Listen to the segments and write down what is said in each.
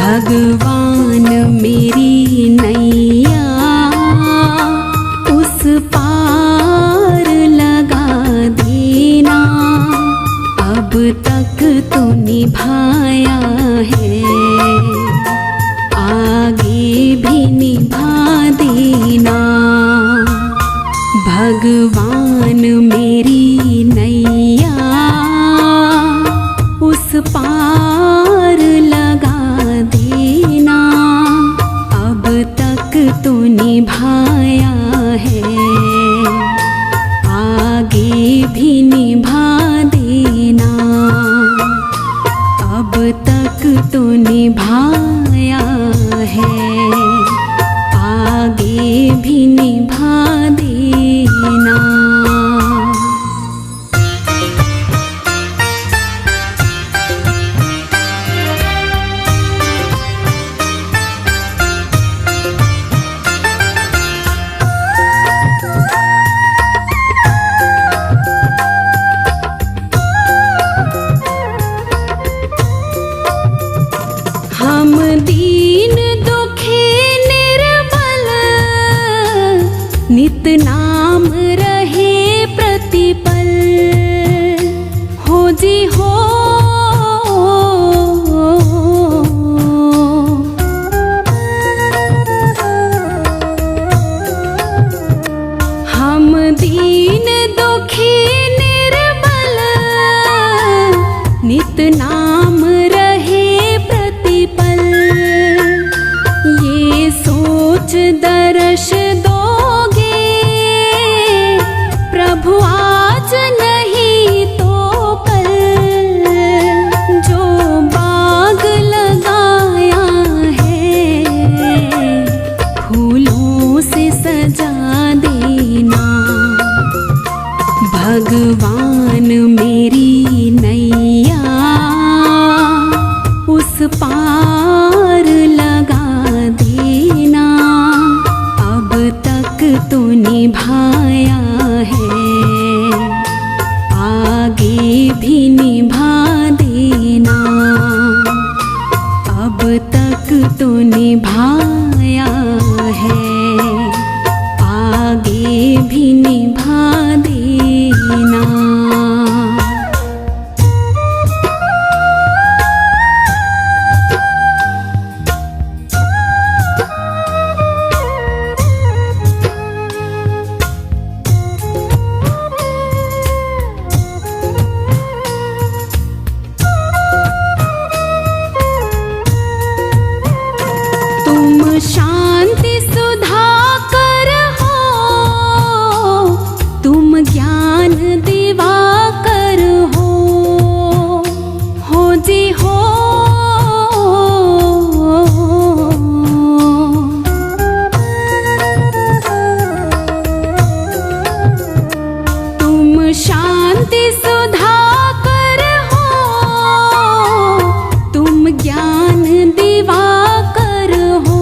भगवान मेरी नैया उस पार लगा देना, अब तक तो निभाया है, आगे भी निभा देना। भगवान मेरी नैया उस पार लगा देना, अब तक तो निभाया है, आगे भी निभा देना, अब तक तो निभाया है, आगे भी निभा देना। हम दीन दुखी निर्बल, नित नाम रहे प्रतिपल, हो जी हो। हम दीन दुखी निर्बल, नित नाम रहे प्रतिपल, ये सोच दर्श दोगे प्रभु आज नहीं तो कल, जो बाग लगाया है फूलों से सजा देना। भगवान मेरी नैया उस पार लगा देना, अब तक तो निभाया है, आगे भी निभा देना, अब तक तो निभाया है, आगे भी निभा देना। तुम शांति सुधाकर हो, तुम ज्ञान दिवाकर हो जी हो। तुम शांति सुधाकर हो, तुम ज्ञान दिवाकर हो,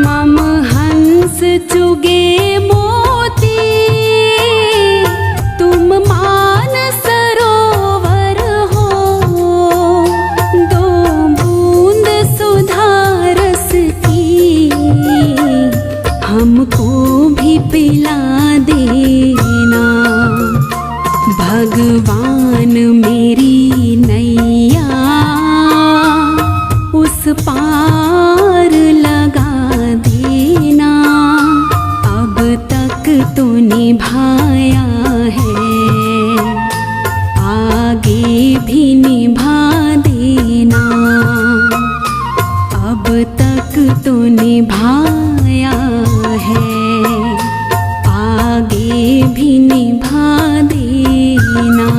मम हंस चुगे मोती, तुम मान सरोवर हो, दो बूंद सुधा रस की हमको भी पिला देना। भगवान मेरी नैया उस पार लगा देना, अब तक तो निभाया है, आगे भी निभा देना, अब तक तो निभाया है, आगे भी निभा देना।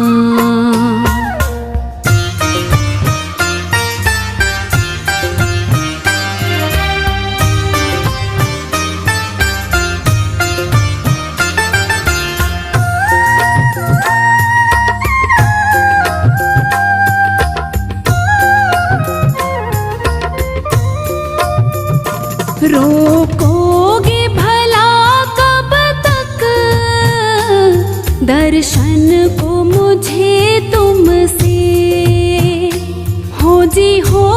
रोकोगे भला कब तक दर्शन को मुझे तुमसे, हो जी हो।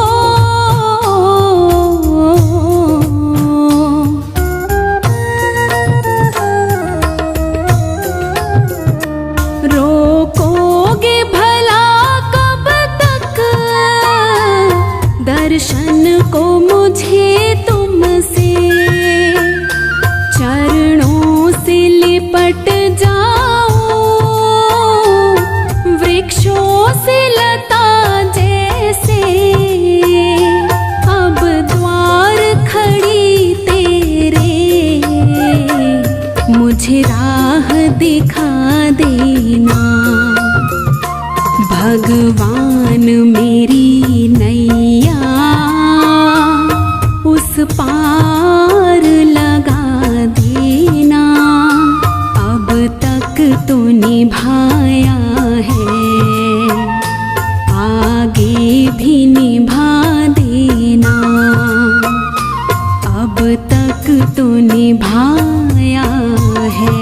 भगवान मेरी नैया उस पार लगा देना, अब तक तो निभाया है, आगे भी निभा देना, अब तक तो निभाया है,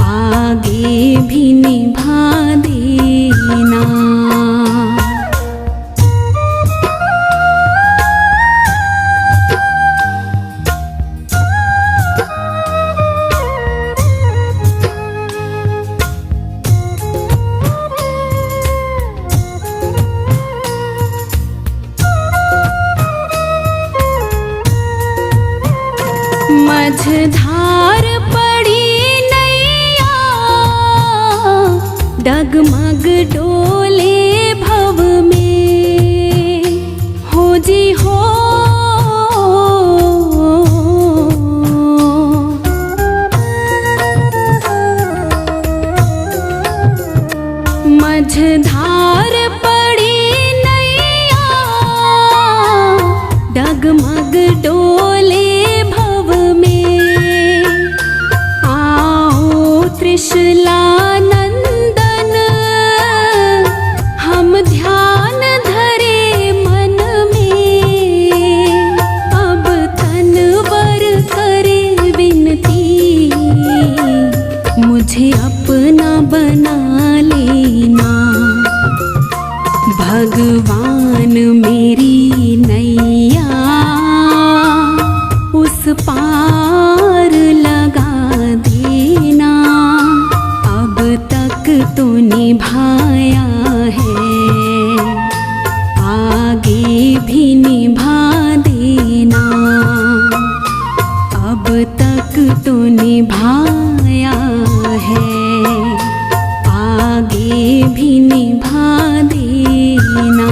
आगे भी निभा देना। मझधार पड़ी नैया डगमग डोले भव में, हो जी हो मझधार पड़ी नैया डगमग डोले त्रिशलानंदन हम ध्यान धरे मन में, अब तनवर करे विनती, मुझे अपना बना लेना। भगवान मेरी नैया उस पार लगा देना, अब तक तो निभाया है, आगे भी निभा देना, अब तक तो निभाया है, आगे भी निभा देना।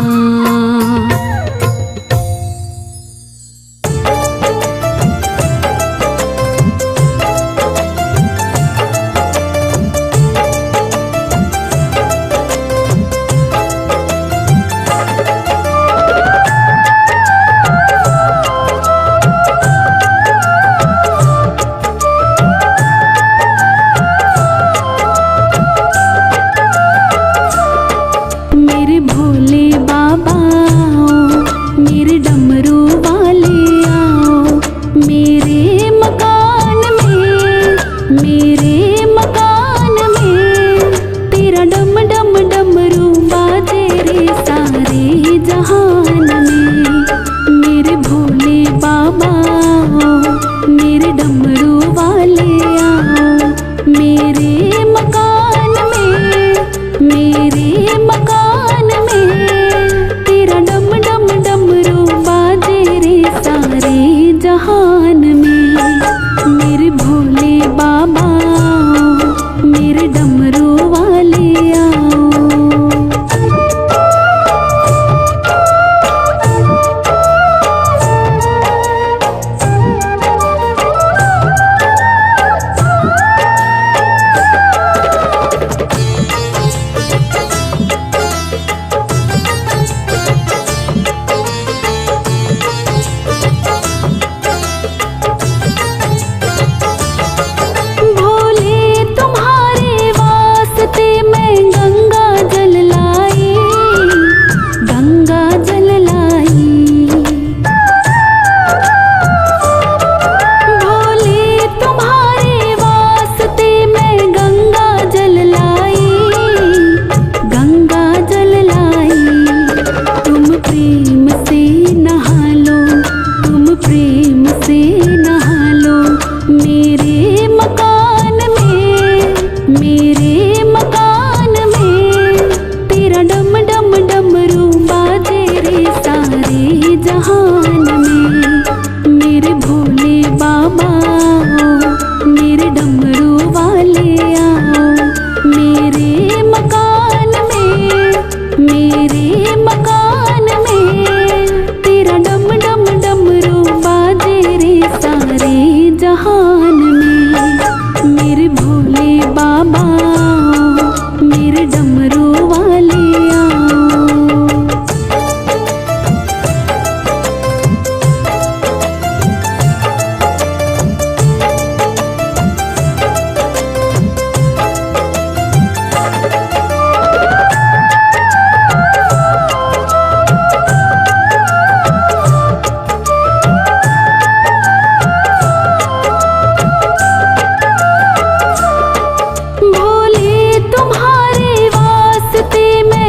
भोले तुम्हारे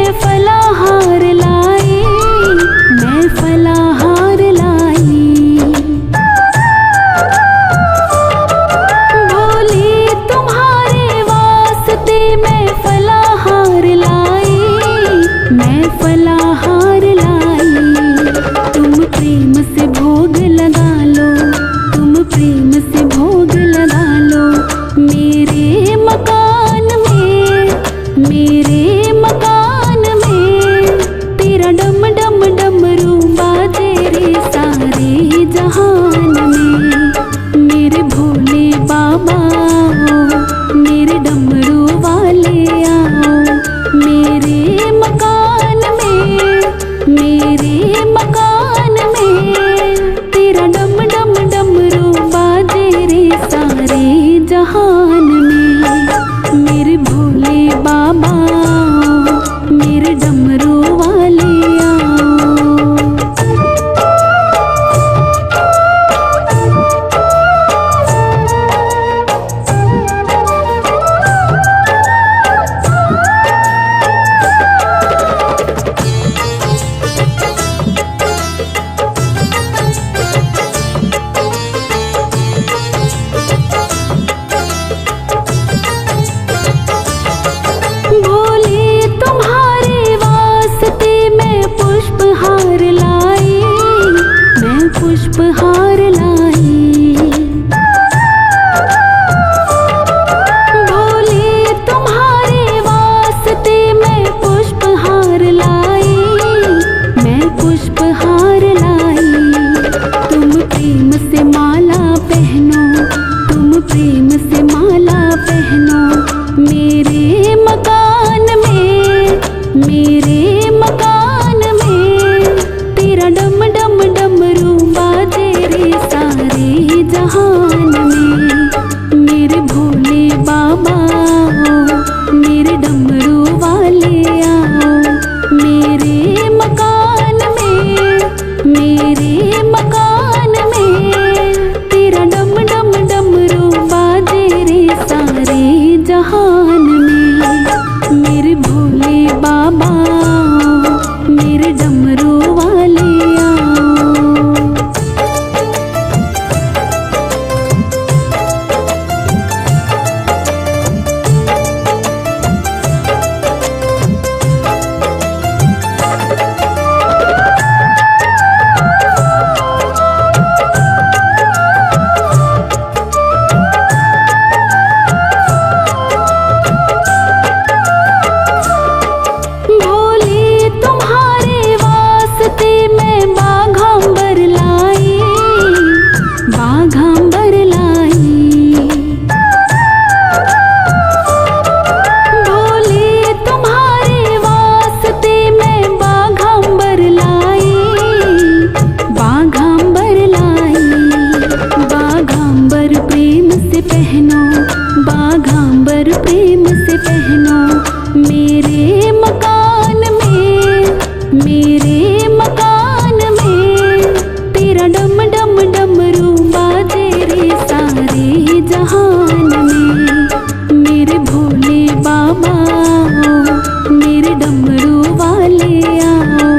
मैं फलाहार लाई, मैं फलाहार लाई। भोले तुम्हारे वास्ते मैं फलाहार लाई, मैं फलाहार लाई। तुम प्रेम से भोग लगा लो, तुम प्रेम से भोग लगा लो मेरे मकान में, मेरे मकान में। तेरा डम डम डमरू बाजे रे सारे जहान में। मेरे भोले बाबा आओ, मेरे डमरू वाले आओ मेरे मकान में, मेरे मकान में। तेरा डम डम डमरू बाजे रे सारे जहान में। मेरे भोले बाबा आओ, मेरे डमरू वाले आओ। भोले तुम्हारे वास्ते मैं पुष्पहार लाई, मैं पुष्पहार लाई। भोले तुम्हारे वास्ते मैं पुष्पहार लाई, मैं पुष्पहार लाई। तुम प्रेम से माला पहनो, तुम प्रेम से माला पहनो मेरे मकान में, मेरे मकान में। तेरा डम डम डमरू बाजे रे सारे जहान में। मेरे भोले बाबा आओ, मेरे डमरू वाले आओ मेरे मकान में, मेरे मकान में। तेरा डम डम डमरू बाजे रे सारे जहान में। मेरे भोले बाबा आओ, मेरे डमरू वाले आओ। भोले तुम्हारे वास्ते मैं बाघांबर लाई, बाघांबर लाई। भोले तुम्हारे वास्ते मैं बाघांबर लाई, बाघांबर लाई। बाघांबर प्रेम से पहनो, बाघांबर प्रेम से पहनो मेरे मकान में, मेरे मकान में। तेरा डम डम डमरू बाजे रे सारे जहान में। मेरे भोले बाबा आओ, मेरे डमरू वाले आओ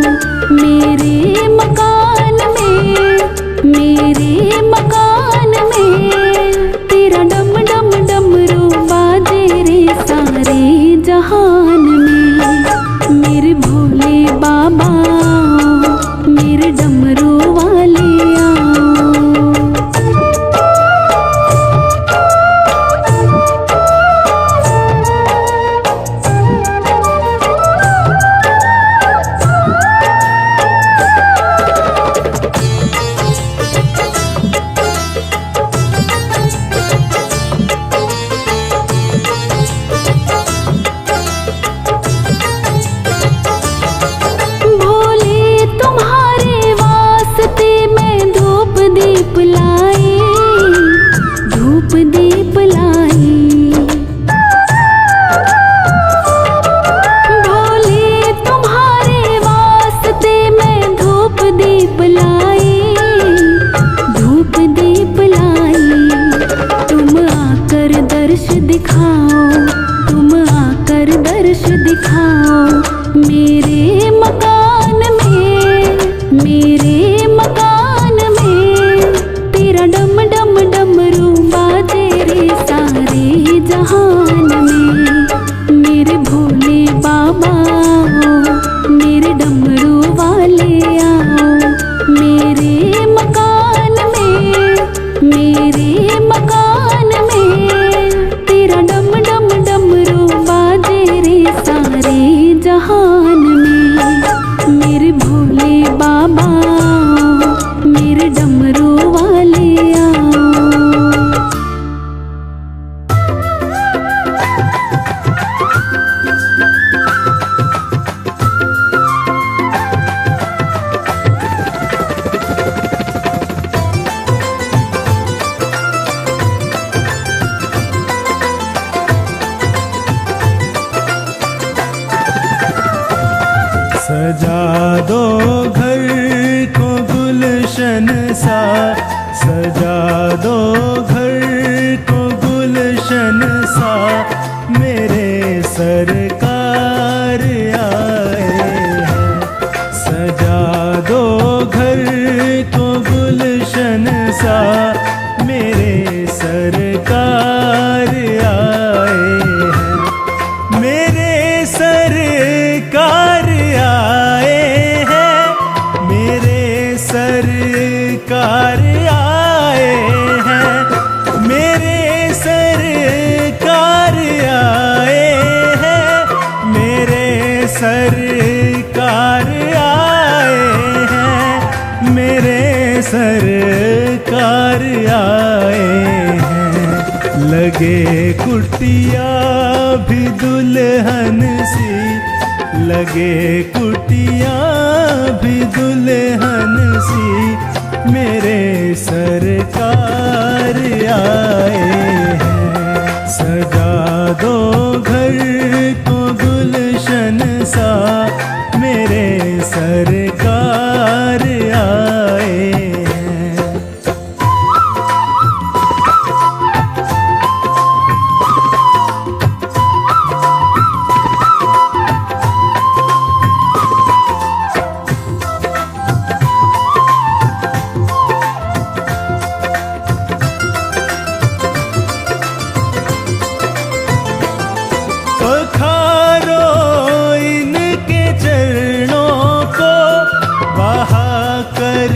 मेरे मकान में, मेरे मकान में। तेरा डम डम डमरू बाजे रे सारे जहान में। मेरे भोले बाबा आओ, मेरे डमरू वाले आओ। भोले तुम्हारे वास्ते मैं धूप दीप लाई, धूप दीप लाई। भोले तुम्हारे वास्ते मैं धूप दीप लाई, धूप दीप लाई। तुम आकर दर्श दिखाओ, तुम आकर दर्श दिखाओ सरकार आए हैं। सजा दो घर को गुलशन सा, मेरे सरकार आए हैं। मेरे सरकार आए हैं, मेरे सरकार आए हैं, मेरे सरकार आए हैं, मेरे सरकार आए हैं, मेरे सरकार आए हैं। लगे कुटिया भी दुल्हन सी, लगे कुटिया भी दुल्हन सी, मेरे सरकार आए हैं। सजा दो घर को गुलशन सा, मेरे सरकार आए हैं। पखारो इनके चरणों को, बहा कर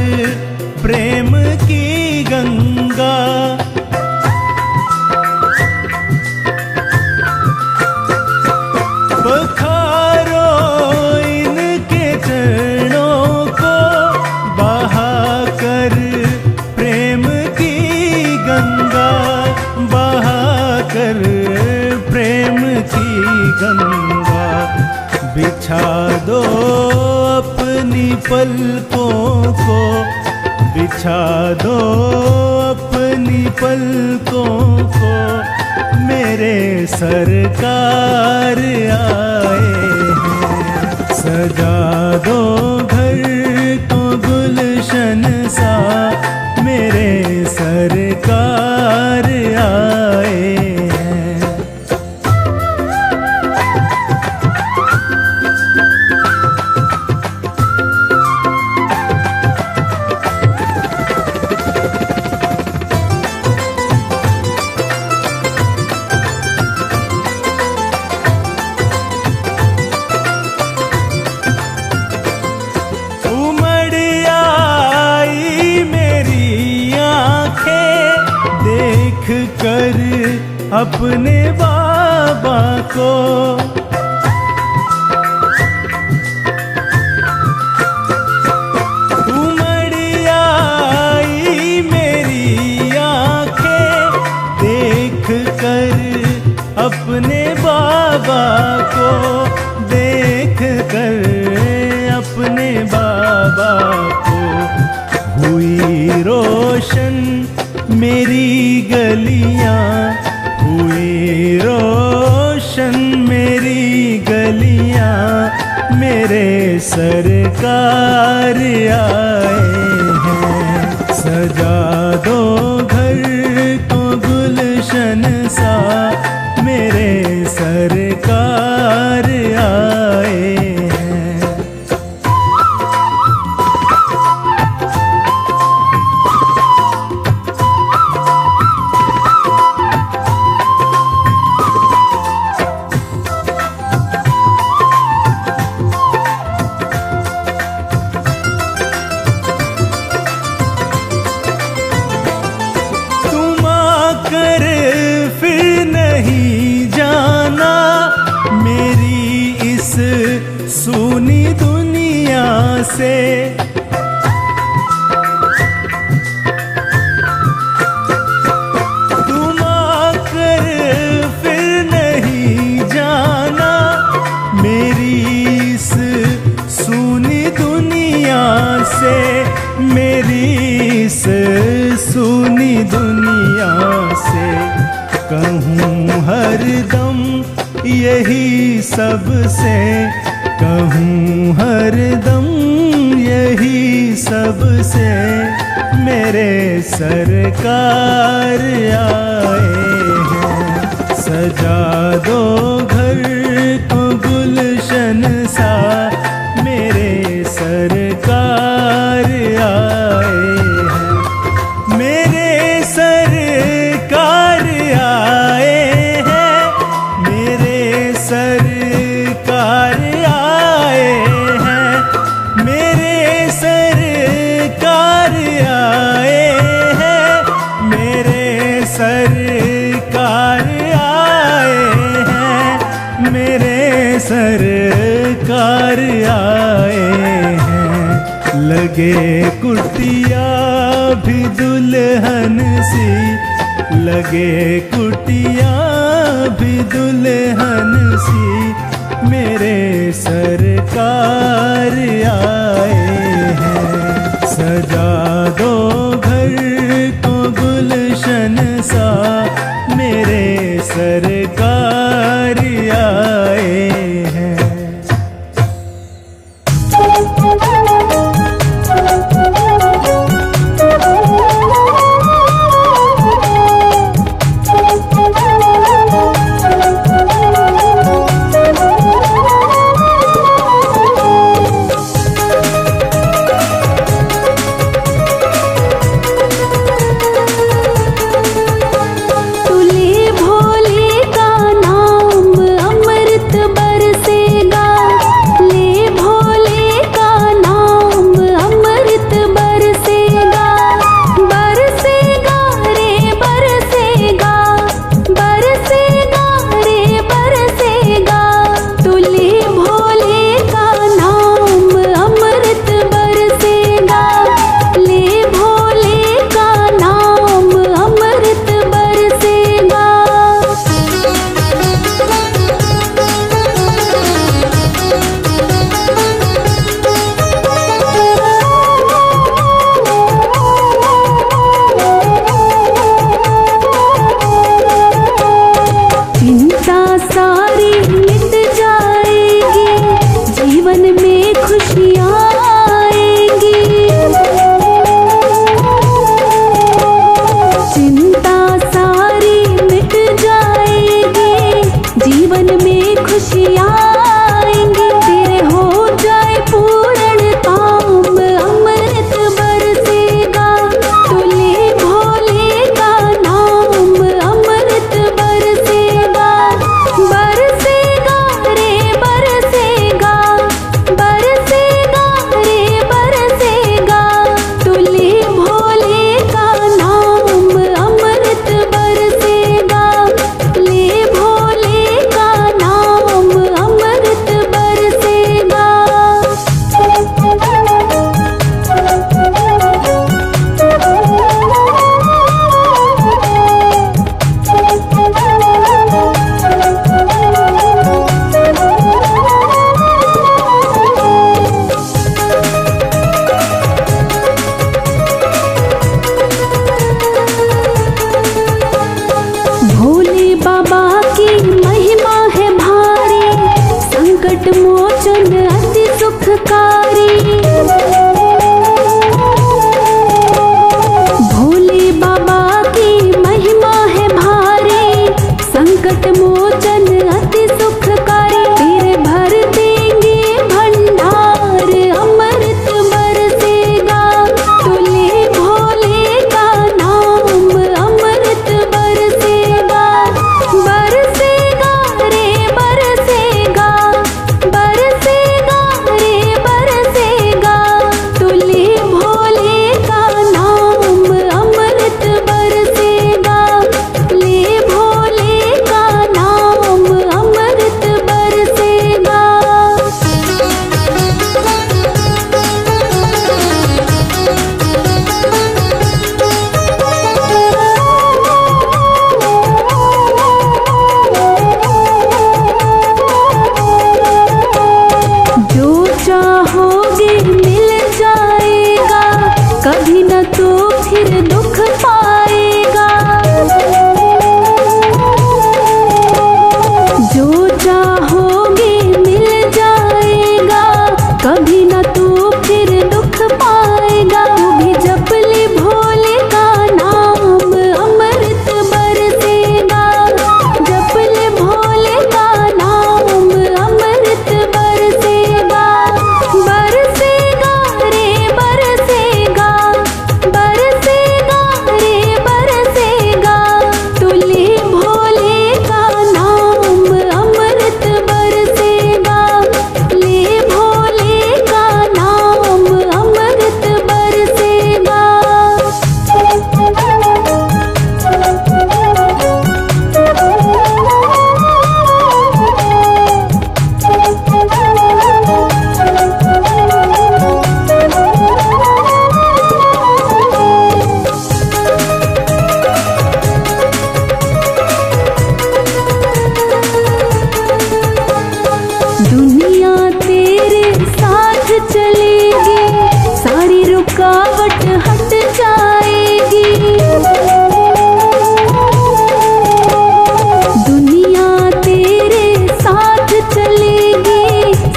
प्रेम की गंगा। पखारो इनके चरणों को, बहा कर प्रेम की गंगा, बहा कर प्रेम की गंगा। बिछा दो अपनी पलकों को, बिछा दो अपनी पलकों को, मेरे सरकार आए हैं। सजा दो घर को गुलशन सा, मेरे सरकार आए हैं। उमड़ आई मेरी आँखें, देख कर अपने बाबा को। उमड़ आई मेरी आँखें, देख कर अपने बाबा को, देख कर अपने बाबा को। हुई रोशन मेरी गलियां, हुई रोशन मेरी गलियां, मेरे सरकार आए हैं। सजा दो घर को गुलशन सा, मेरे सरकार आए हैं। तुम आकर फिर नहीं जाना, मेरी इस सूनी दुनिया से। तुम आकर फिर नहीं जाना, मेरी इस सूनी दुनिया से, मेरी इस सूनी दुनिया से। कहूँ हरदम यही सबसे, कहूँ हरदम यही सबसे, मेरे सरकार आए हैं। सजा दो घर सरकार आए हैं, मेरे सरकार आए हैं, मेरे सरकार आए हैं, मेरे सरकार आए हैं। लगे कुटिया भी दुल्हन सी, लगे कुटिया भी दुल्हन सी, मेरे सरकार आए हैं। सजा दो घर को गुलशन सा, मेरे सरकार आए हैं। भोले का नाम अमृत बरसेगा।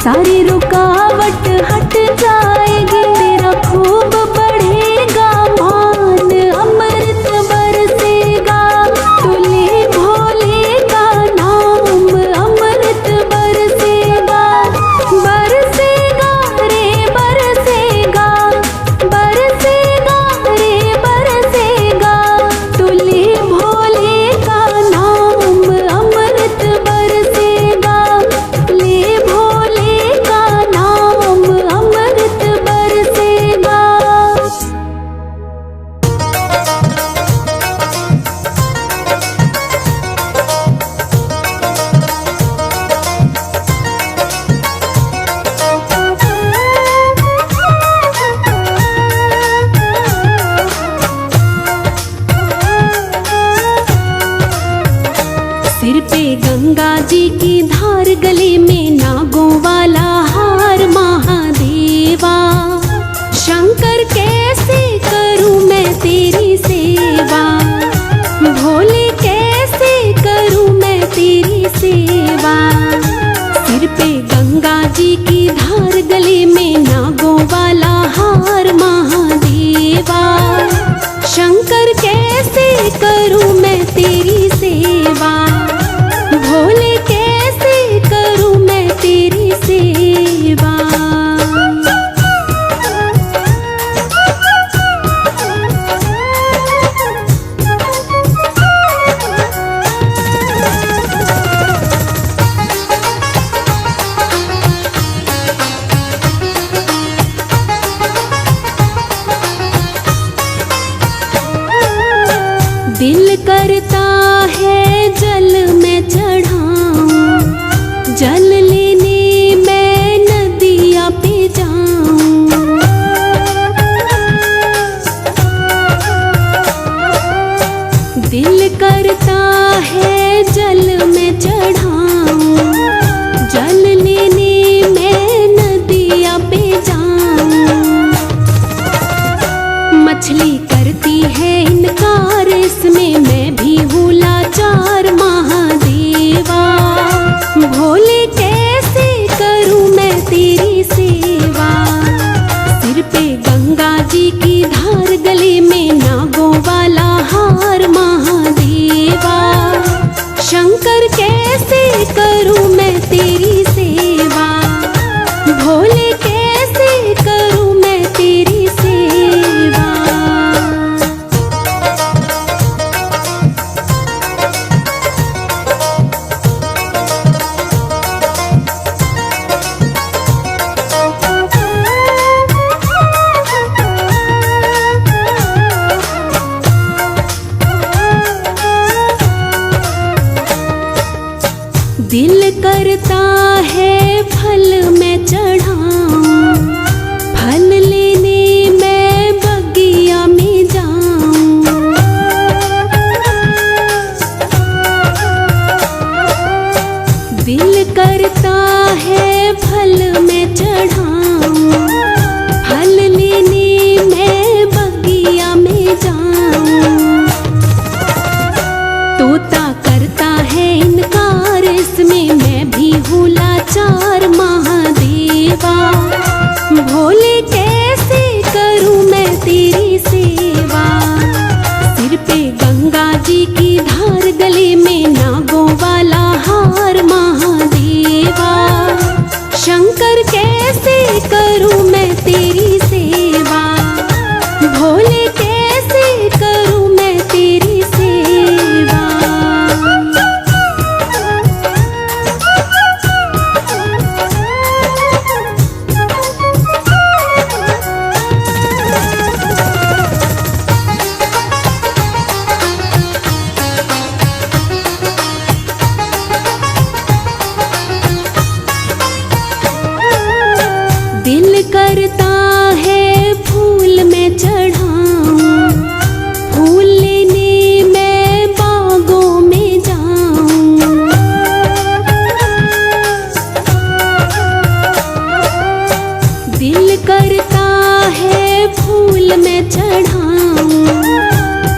सारी रुकावट हट जाएगी, तेरा खूब बढ़ेगा मान, अमृत बरसेगा, तुले भोले का नाम अमृत बरसेगा, बरसेगा रे बरसेगा, बरसेगा रे बरसेगा, तुले भोले का नाम अमृत बरसेगा, ले भोले का नाम अमृत बरसेगा। सिर पे गंगा जी की धार, गले में नागों वाला हार, महादेवा शंकर कैसे करूं मैं तेरी सेवा, भोले कैसे करूं मैं तेरी सेवा। सिर पे गंगा जी की धार, गले में नागों वाला हार, महादेवा शंकर कैसे करूं मैं तेरी सेवा, भोले कैसे करूं मैं तेरी सेवा। दिल करता है जल में चढ़ाऊं, जल लेने मैं नदिया पे जाऊं, दिल करता है जल में चढ़ाऊं, जल लेने मैं नदिया पे जाऊं। मछली करती है इनकार, इसमें मैं भी हूँ लाचार, महादेवा भोले कैसे करूं मैं तेरी सेवा। सिर पे गंगा जी की धार, गले में नागों वाला हार, महादेवा शंकर कैसे करूं मैं तेरी सेवा, भोले कैसे करूं मैं तेरी सेवा। दिल करता है फल मैं चढ़ाऊं, फल लेने मैं बगिया में जाऊं, दिल करता है फल मैं चढ़ाऊं, फल लेने मैं बगिया में जाऊं। तोता करता है इनकार, इसमें मैं भी हूँ लाचार, महादेवा भोले कैसे करूं मैं तेरी सेवा। सिर पे गंगा जी की धार, गले में नागों वाला हार, महादेवा शंकर कैसे करूं मैं तेरी सेवा, भोले कैसे करूं मैं तेरी सेवा। दिल करता है फूल मैं चढ़ाऊं, फूल लेने मैं बागों में जाऊं, दिल करता है फूल मैं चढ़ाऊं,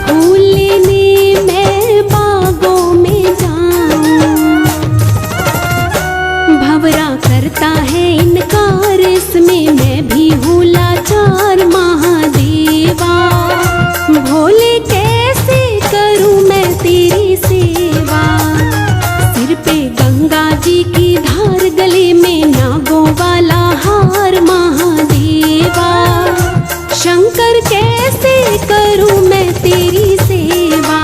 फूल लेने मैं बागों में जाऊं। बावरा करता है इनकार, इसमें मैं भी हूँ लाचार महादेवा। भोले कैसे करूँ मैं तेरी सेवा, सिर पे गंगा जी की धार, गले में नागों वाला हार महादेवा। शंकर कैसे करूँ मैं तेरी सेवा,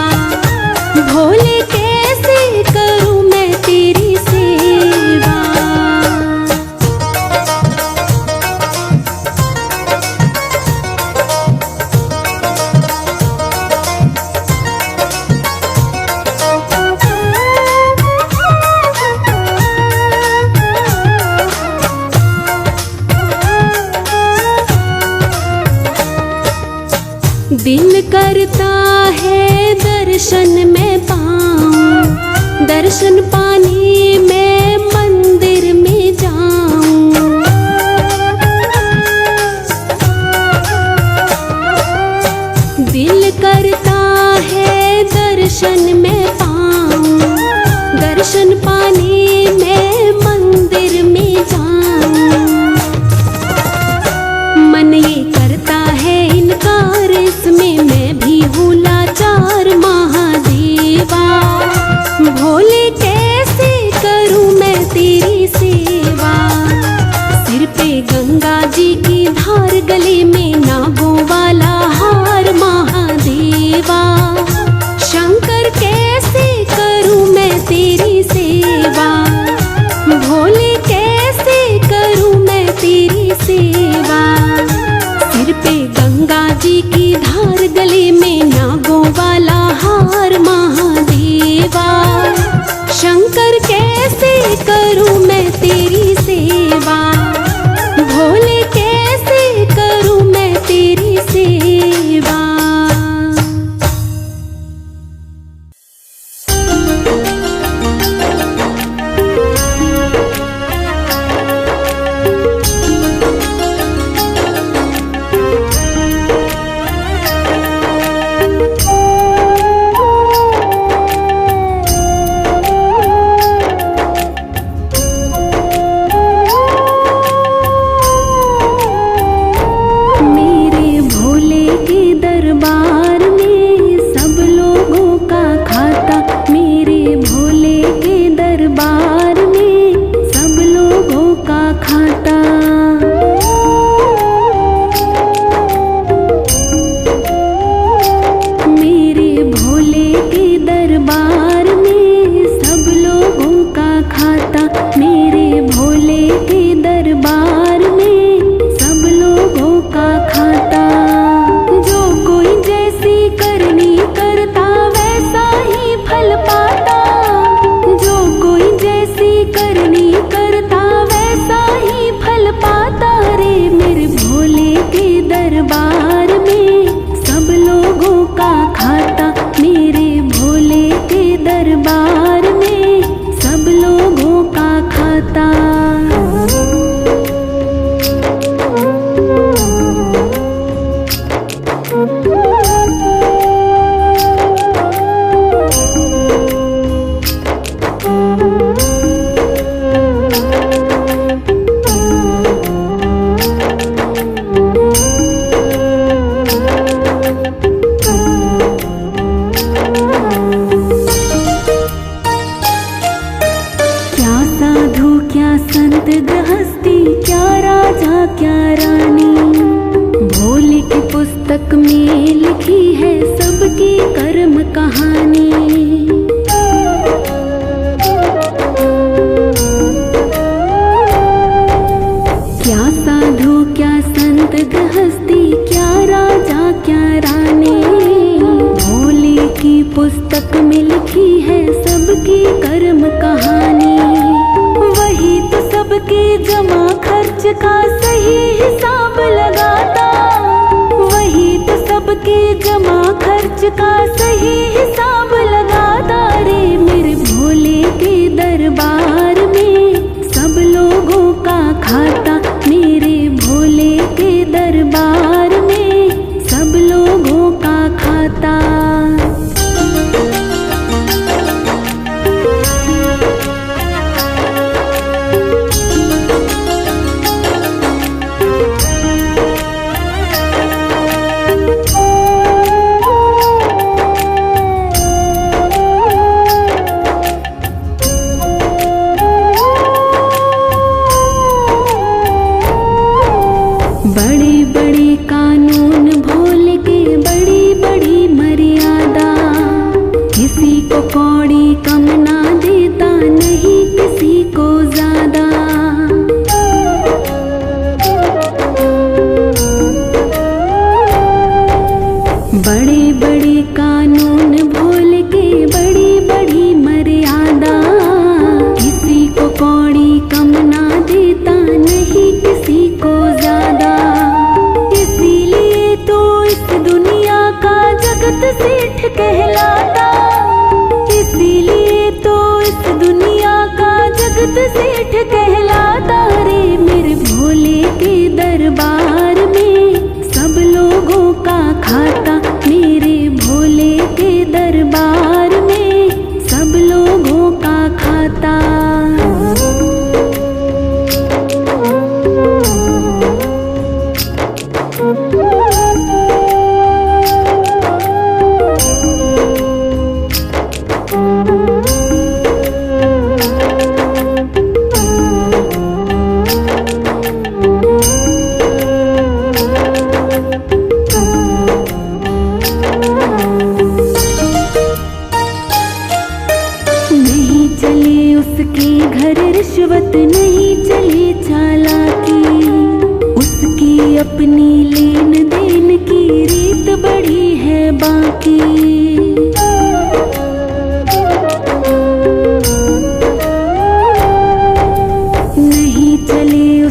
भोले कैसे करूँ मैं तेरी सेवा। दिल करता है दर्शन में पाऊं, दर्शन पाने मैं मंदिर में जाऊं। दिल करता है दर्शन में पाऊं, दर्शन पाने मैं मंदिर में जाऊं। मन ये करता है इनकार, इसमें मैं भी हूँ लाचार महादेवा। भोले कैसे करूँ मैं तेरी सेवा, सिर पे गंगा जी की धार, गले में नागों वाला हार महादेवा। शंकर कैसे करूँ मैं तेरी सेवा, भोले कैसे करूँ मैं तेरी सेवा। सिर पे गंगा जी की धार, गले में नागों वाला हार महादेवा। शंकर कैसे करूँ मैं तेरी सेवा, भोले कैसे करूँ मैं तेरी सेवा।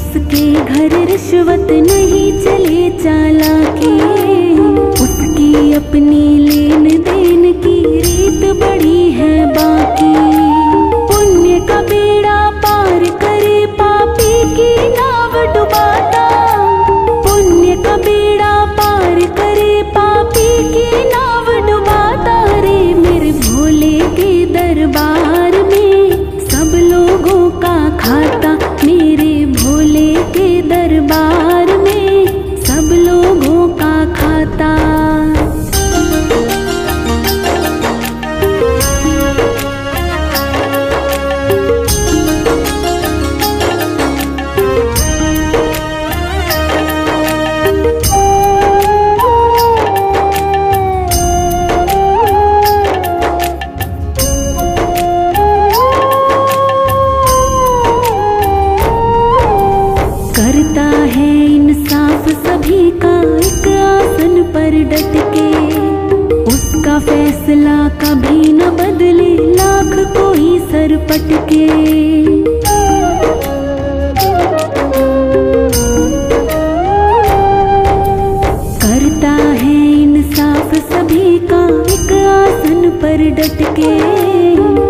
उसके घर रिश्वत नहीं चले चालाकी, उसकी अपनी लेन देन की रीत बड़ी है बाकी। पुण्य का बेड़ा पार करे पापी की नाव डुबाता, पुण्य का बेड़ा पार करे पापी की नाव डुबाता रे। मेरे भोले के दरबार में सब लोगों का खाता, मेरे भोले के दरबार में सब लोगों का खाता। करता है इंसाफ सभी का एक आसन पर डट के, उसका फैसला कभी न बदले लाख कोई सर पटके। करता है इंसाफ सभी का एक आसन पर डट के,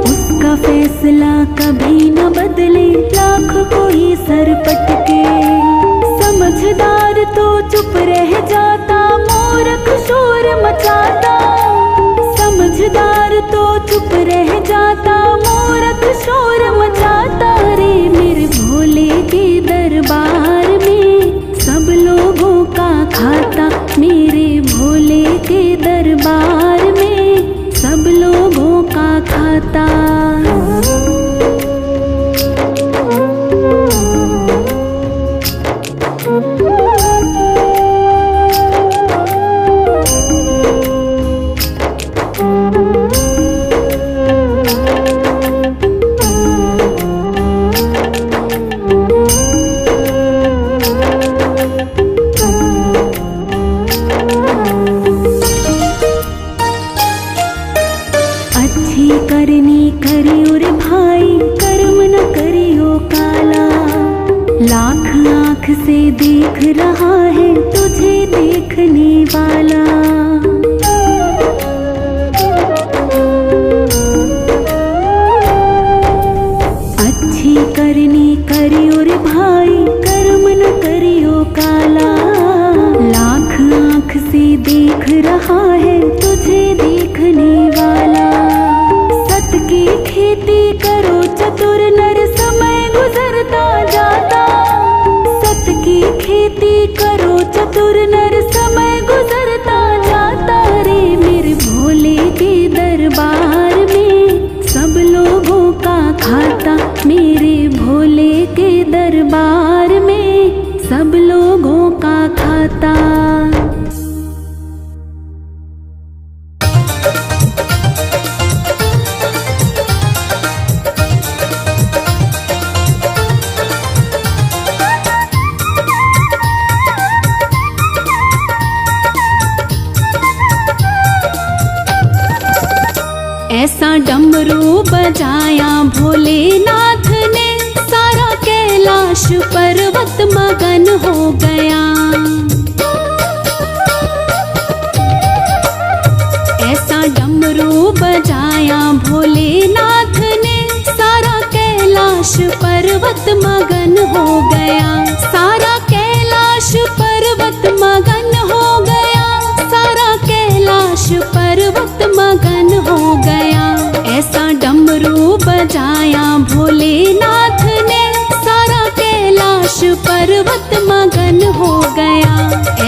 उसका फैसला कभी न बदले लाख कोई सर पटके। समझदार तो चुप रह जाता, मूर्ख शोर मचाता, समझदार तो चुप रह जाता, मूर्ख शोर मचाता रे। मेरे भोले के दरबार में सब लोगों का खाता, मेरे भोले के दरबार में सब लोगों का खाता। अच्छी करनी करियो रे भाई, कर्म न करियो काला। लाख आँख से देख रहा है तुझे देखने वाला। अच्छी करनी करियो रे भाई, कर्म न करियो काला। लाख आँख से देख रहा है तुझे देखने वाला। सत की खेती करो चतुर नर, समय गुजरता जाता। सत की खेती करो चतुर नर, समय गुजरता जाता रे। मेरे भोले के दरबार में सब लोगों का खाता, मेरे भोले के दरबार में सब लोगों का खाता। ऐसा डमरू बजाया भोलेनाथ ने, सारा कैलाश पर्वत मगन हो गया। ऐसा डमरू बजाया भोलेनाथ ने, सारा कैलाश पर्वत मगन हो गया। सारा कैलाश पर्वत मगन हो गया, सारा कैलाश पर्वत मगन हो गया। ऐसा डमरू बजाया भोलेनाथ ने, सारा कैलाश पर्वत मगन हो गया।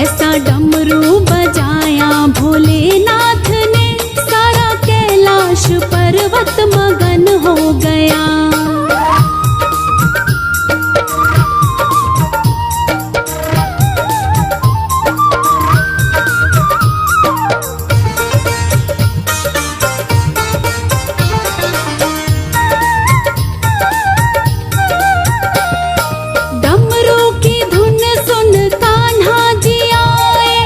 ऐसा डमरू बजाया भोलेनाथ ने, सारा कैलाश पर्वत मगन हो गया। डमरू की धुन सुन कान्हा जी आए,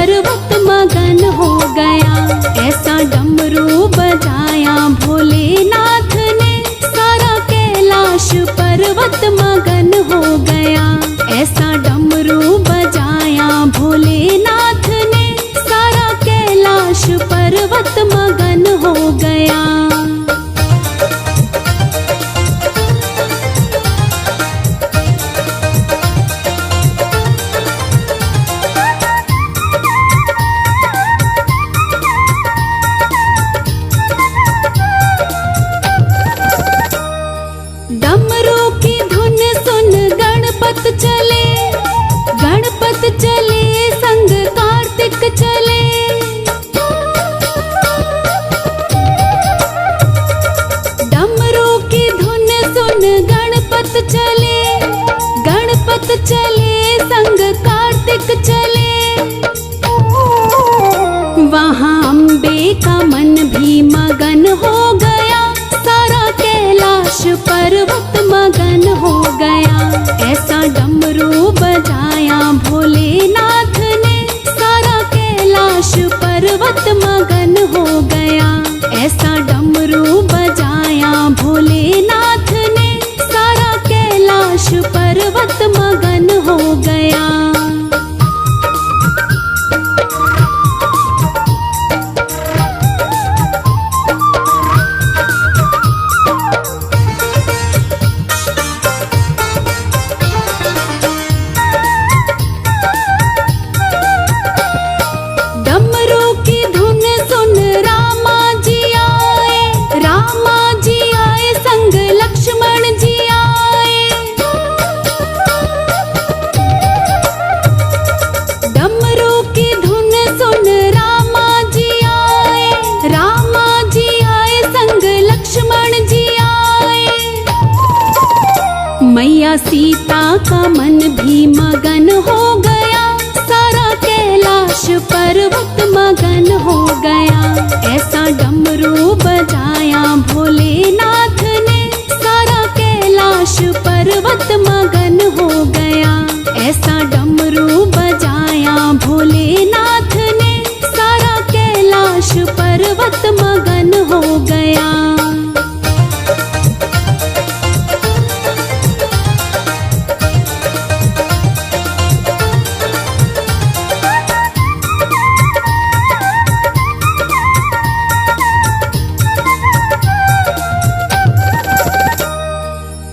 पर्वत मगन हो गया। ऐसा डमरू बजाया भोलेनाथ ने, सारा कैलाश पर्वत मगन हो गया। ऐसा डमरू बजाया भोलेनाथ ने, सारा कैलाश पर्वत मगन हो गया। डमरू की धुन सुन गणपत चले, गणपत चले संग कार्तिक चले। डमरू की धुन सुन गणपत चले, गणपत चले संग कार्तिक चले। वहाँ अम्बे का मन भी मगन हो गया, सारा कैलाश पर्वत मगन हो गया। ऐसा डमरू बजाया भोलेनाथ ने, सारा कैलाश पर्वत मगन हो गया। ऐसा डमरू बजाया भोलेनाथ ने, सारा कैलाश पर्वत मगन हो गया। डमरू की धुन सुन रामा जी आए, रामा जी आए संग लक्ष्मण जी आए। डमरू की धुन सुन रामा जी आए, रामा जी आए संग लक्ष्मण जी आए। मैया सीता का मन भी मगन हो गया, सारा कैलाश पर्वत मगन हो गया। ऐसा डमरू बजाया भोलेनाथ ने, सारा कैलाश पर्वत मगन हो गया। ऐसा डमरू बजाया भोलेनाथ ने, सारा कैलाश पर्वत मगन हो गया।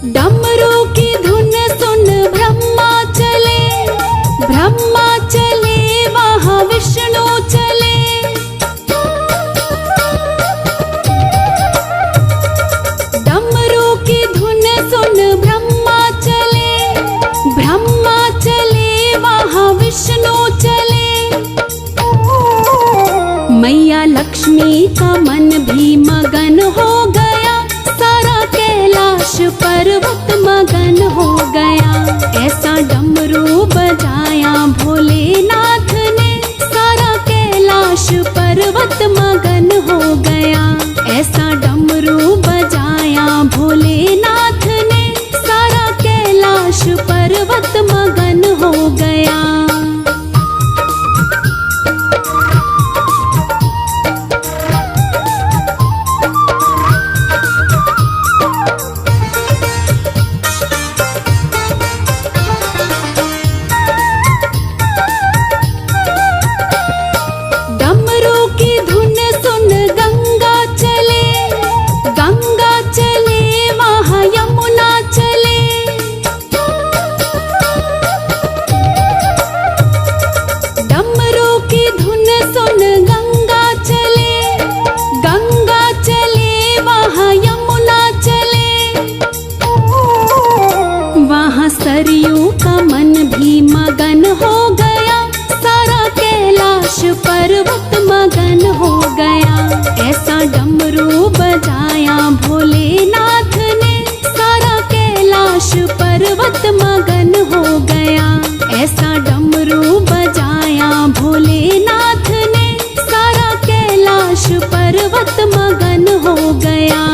डमरू की धुन सुन ब्रह्मा चले, ब्रह्मा चले वहाँ विष्णु चले। डमरू की धुन सुन ब्रह्मा चले, ब्रह्मा चले वहाँ विष्णु चले। मैया लक्ष्मी का मन भी मगन हो गया, सारा कैलाश पर्वत मगन हो गया। ऐसा डमरू बजाया भोलेनाथ ने, सारा कैलाश पर्वत मगन हो गया। ऐसा डमरू बजाया भोलेनाथ ने, सारा कैलाश पर्वत मगन हो गया। डमरू की धुन सुन गंगा चले, गंगा चले वहाँ यमुना चले। डमरू की धुन सुन गंगा चले, गंगा चले वहाँ यमुना चले। वहाँ सरयू का मन भी मगन हो गया, सारा कैलाश पर्वत मगन हो गया। ऐसा डमरू बजाया भोलेनाथ ने, सारा कैलाश पर्वत मगन हो गया। ऐसा डमरू बजाया भोलेनाथ ने, सारा कैलाश पर्वत मगन हो गया।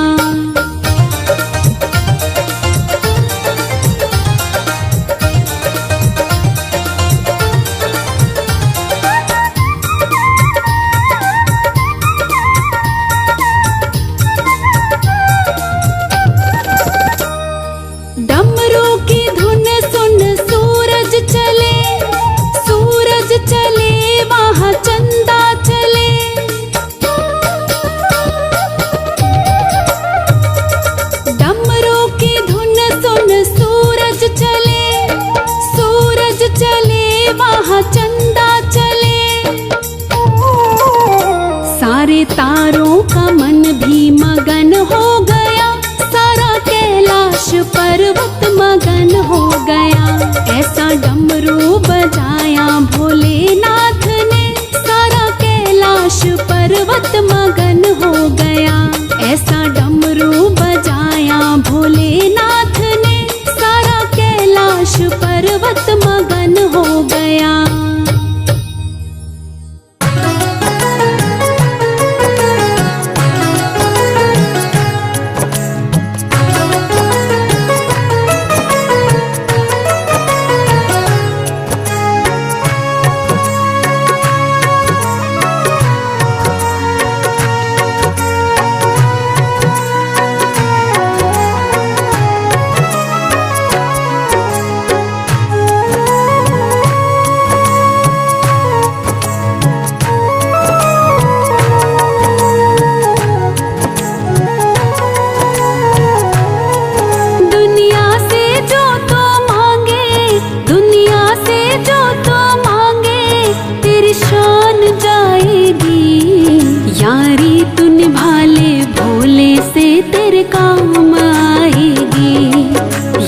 सितारों का मन भी मगन हो गया, सारा कैलाश पर्वत मगन हो गया। ऐसा डमरू बजाया भोलेनाथ ने, सारा कैलाश पर्वत मगन हो गया। ऐसा डमरू बजाया भोलेनाथ ने, सारा कैलाश पर्वत मगन हो गया। यारी तू निभा ले भोले से तेरे काम आएगी,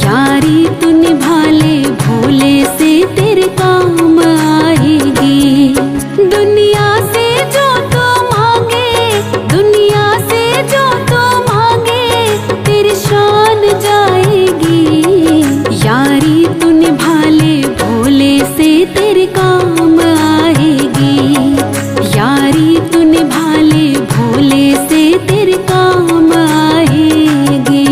यारी तू निभा ले भोले से तेरे काम आएगी। दुनिया से जो तो मांगे, दुनिया से जो तो मांगे, तेरी शान जाएगी। यारी तू निभा ले भोले से तेरे काम आएगी, यारी तू निभा ले भोले से तेरे काम आएगी।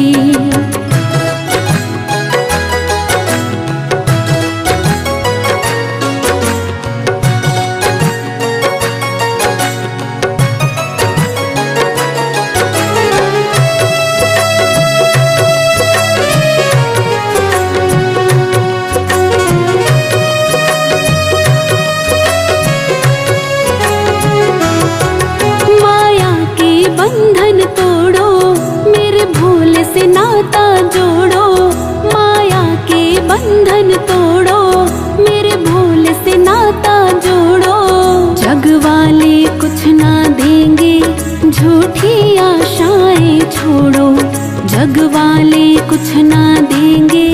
बंधन तोड़ो, मेरे भोले से नाता जोड़ो। माया के बंधन तोड़ो, मेरे भोले से नाता जोड़ो। जग वाले कुछ ना देंगे, झूठी आशाएं छोड़ो। जग वाले कुछ ना देंगे,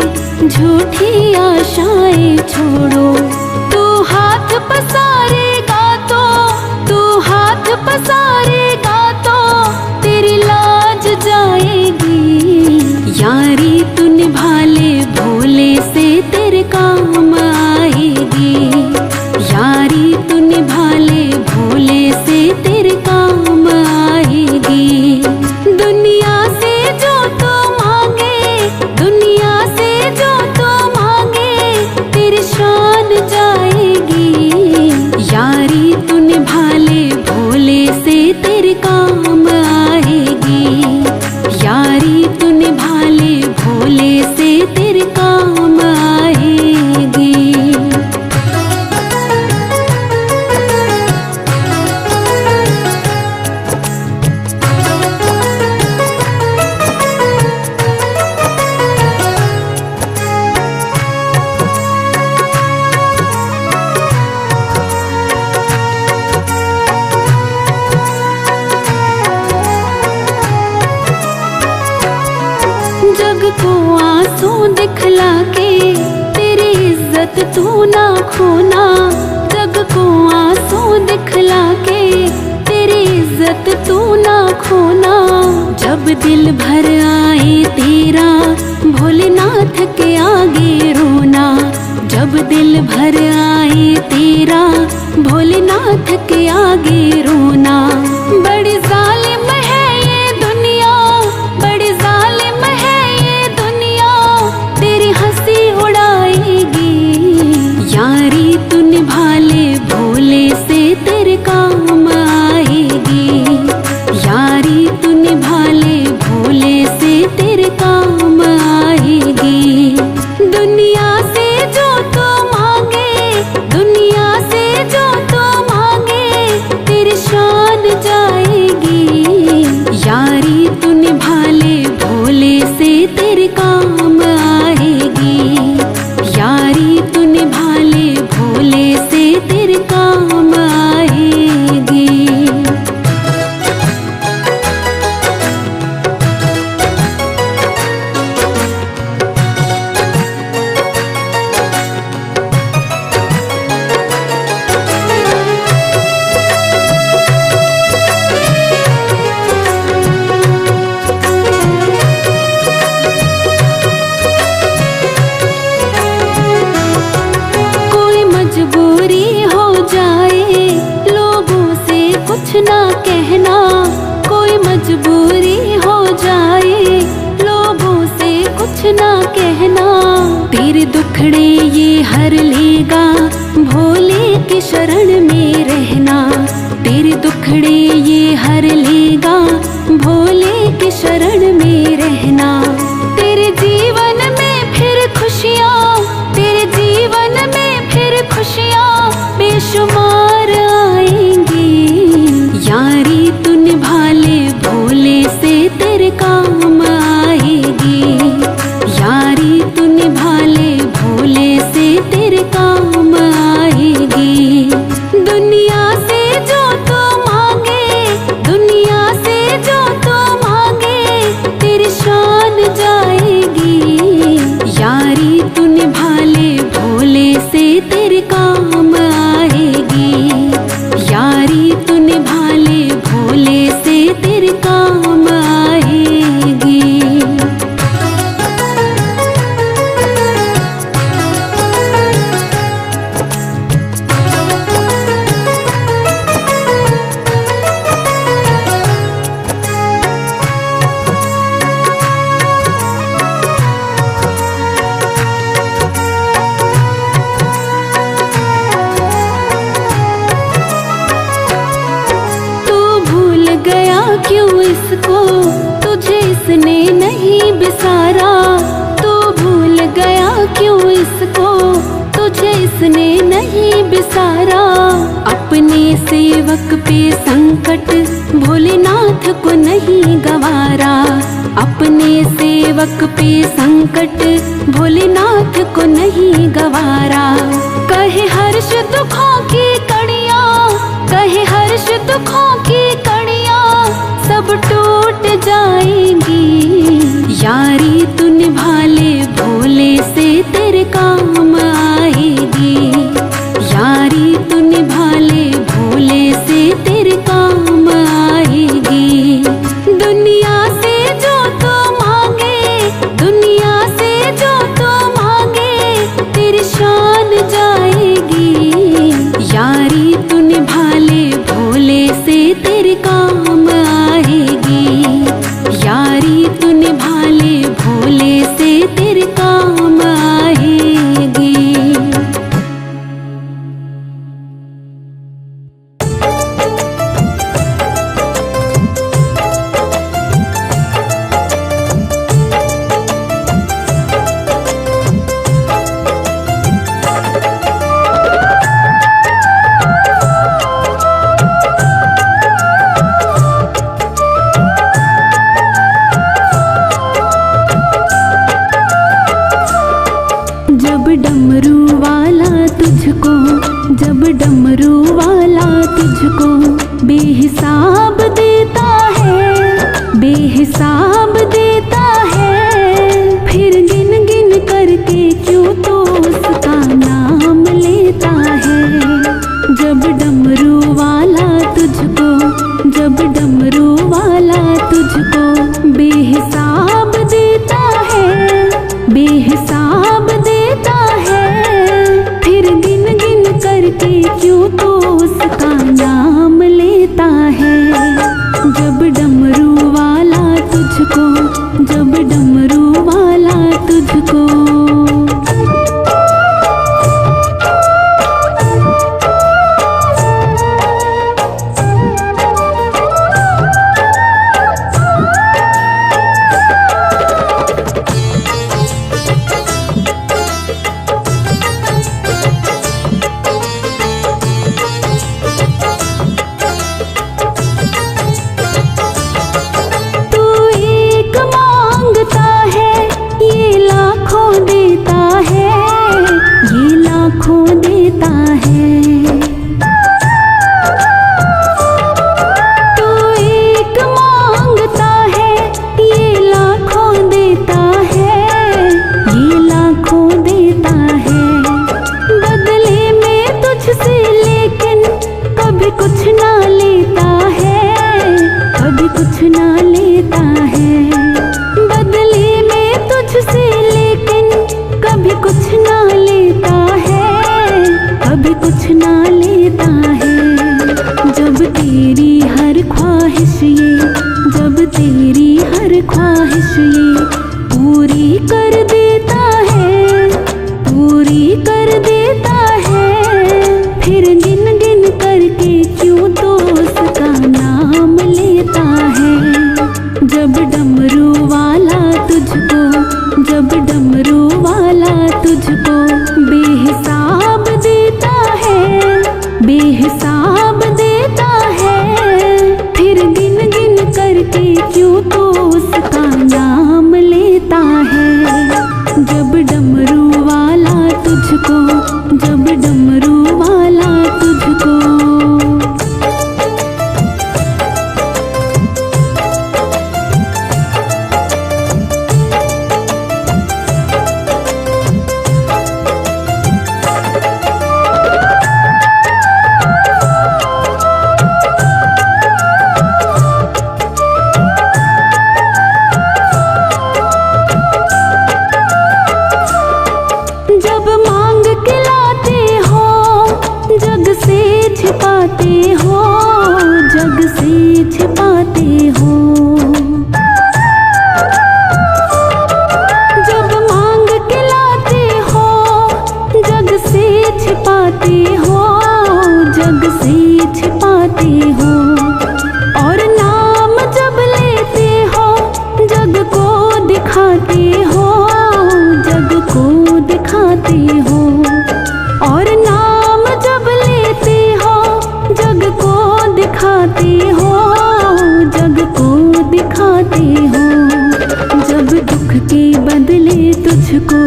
झूठी आशाएं छोड़ो। तू हाथ पसारेगा तो, तू हाथ पसारेगा तो तेरी लाज जाएगी। यारी तू निभा ले भोले से तेरे काम आएगी, यारी तू निभा ले भोले से तेरे काम आएगी। दुनिया से जो तो मांगे, दुनिया से जो तो मांगे, तेरी शान जाएगी। यारी तू निभा ले भोले से तेरे काम आएगी, यारी तू निभा ले भोले से तेरे काम आएगी। जग को आंसू दिखला के तेरी इज्जत तू ना खोना। जग को आंसू दिखला के तेरी इज्जत तू ना खोना। जब दिल भर आए तेरा भोलेनाथ के आगे रोना। जब दिल भर आए तेरा भोलेनाथ के आगे रोना। बड़ी जालिम है ये दुनिया, बड़ी जालिम है ये दुनिया, तेरी हंसी उड़ाएगी। यारी तू निभा ले भोले से तेरे काम आएगी, यारी तू निभा ले भोले से तेरे काम आएगी। दुनिया से जो तो मांगे, दुनिया से जो तो मांगे, तेरी शान जाएगी। कहना, तेरे दुखड़े ये हर लेगा, भोले की शरण में रहना। तेरे दुखड़े ये हर लेगा, भोले की शरण में रहना। तेरे जीवन में फिर खुशियाँ, तेरे जीवन में फिर खुशियाँ बेशुमार आएंगी। यारी तू निभा ले भोले से तेरे काम आएगी। यारी तू निभा ले भोले से तेरे काम आएगी। दुनिया से जो तू मांगे, दुनिया से जो तू मांगे, तेरी शान जाएगी। यारी तू निभा ले भोले से तेरे काम आएगी। यारी तू निभा ले भोले से तेरे काम आएगी। क्यों इसको, तुझे इसने नहीं बिसारा। तू भूल गया क्यों इसको, तुझे इसने नहीं बिसारा। अपने सेवक पे संकट भोलेनाथ को नहीं गवारा। अपने सेवक पे संकट भोलेनाथ को नहीं गवारा। कहे हर्ष दुखों की कड़ियाँ, कहे हर्ष दुखों की कड़ियाँ सब टूट जाएंगी। यारी तू निभा ले भोले से तेरे काम आएगी। यारी तू निभा ले भोले से तेरे काम आएगी। दुनिया से जो तू मांगे, दुनिया से जो तू मांगे, तेरी शान जाएगी। यारी तू निभा ले भोले से तेरे काम आएगी। यारी तू निभा ले भोले से तेरे काम आएगी। जब डमरू वाला तुझको बेहिसाब देता है, बेहिसाब देता है। फिर गिन गिन करके क्यों तो उसका नाम लेता है। जब डमरू वाला तुझको, जब डमरू वाला तुझको बेहिसाब देता है, बेहिसाब देता है। फिर गिन गिन करके क्यों तो उसका नाम लेता है। जब डमरू वाला तुझको, जब डमरू वाला तुझको तेरी हर ख्वाहिश ये पूरी कर देता दिखाते हो, और नाम जब लेते हो जग को दिखाते हो, जग को दिखाते हो। और नाम जब लेते हो जग को दिखाते हो, जग को दिखाते हो। जब दुख के बदले तुझको,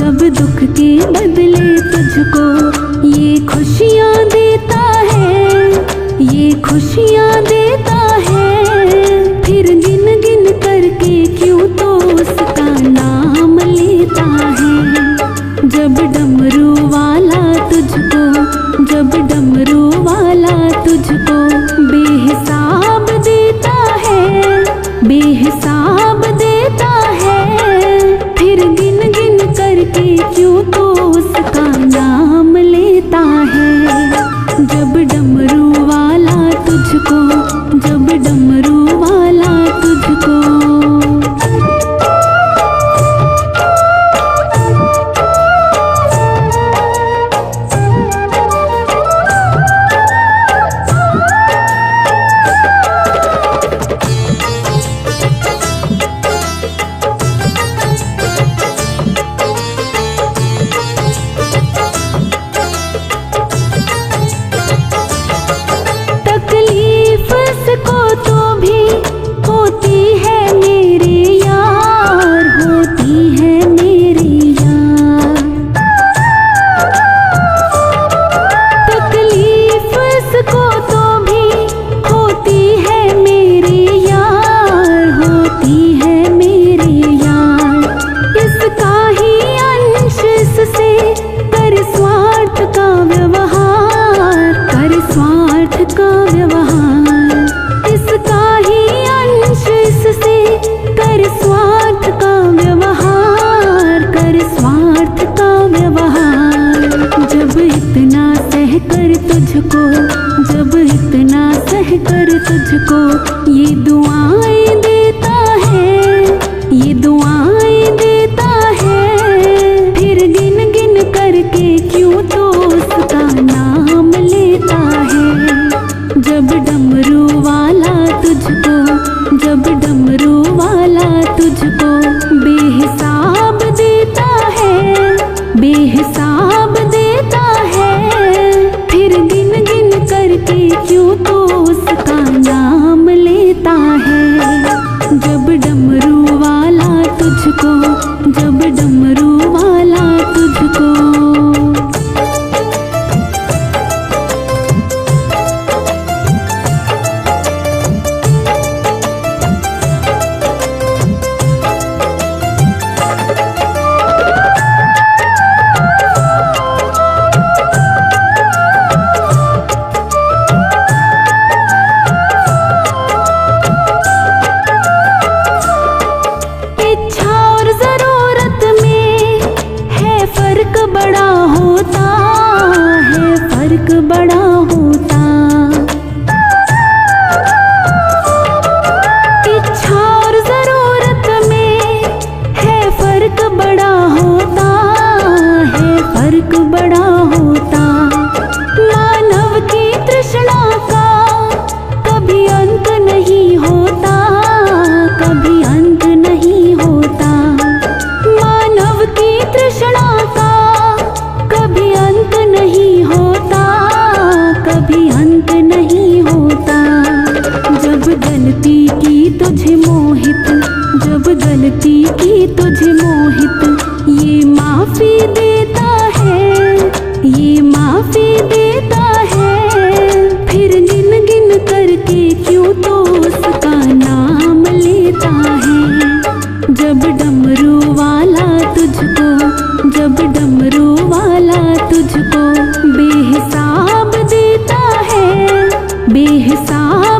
जब दुख के बदले तुझको ये खुशियाँ देता है, ये खुशियाँ देता है। फिर गिन गिन करके क्यों तो उसका नाम लेता है। जब डमरू वाला तुझको, जब डमरू वाला तुझको बेहिसाब देता है, बेहिसाब देता है। फिर गिन गिन करके क्यों तो उसका नाम लेता है। जब डमरू वाला तुझको, जब डमरू वाला तुझको। तकलीफ इसको तो भी होती है मेरे यार, होती है मेरे यार। तकलीफ इसको तो भी होती है मेरे यार, होती है मेरे यार। इसका ही अंश इससे कर स्वार्थ का व्यवहार, कर स्वार्थ का व्यवहार। इसका ही अंश इससे कर स्वार्थ का व्यवहार, कर स्वार्थ का व्यवहार। जब इतना सह कर तुझको, जब इतना सह कर तुझको ये दुआएं देता है, ये दुआएं देता है। फिर गिन गिन करके क्यों तो उसका नाम लेता है। जब डमरू वाला तुझको, जब डमरू वाला तुझको बेहिसाब देता है, बेहिसाब देता है। फिर गिन गिन करके क्यों तो उसका नाम लेता है। जब डमरू वाला तुझको, जब डमरू वाला तुझको। इच्छा और जरूरत में है फर्क बड़ा होता है, फर्क बड़ा होता। इच्छा और जरूरत में है फर्क बड़ा होता है, फर्क बड़ा होता। मानव की तृष्णा का कभी अंत नहीं होता, कभी अंत नहीं होता। मानव की तृष्णा का कभी अंत नहीं होता, कभी अंत नहीं होता। जब गलती की तुझे मोहित, जब गलती की तुझे मोहित ये माफी देता है, ये माफी देता है। फिर गिन गिन करके क्यों तो उसका नाम लेता है। जब डमरू वाला तुझको, जब डमरू वाला तुझको बेहिसाब देता है, बेहिसाब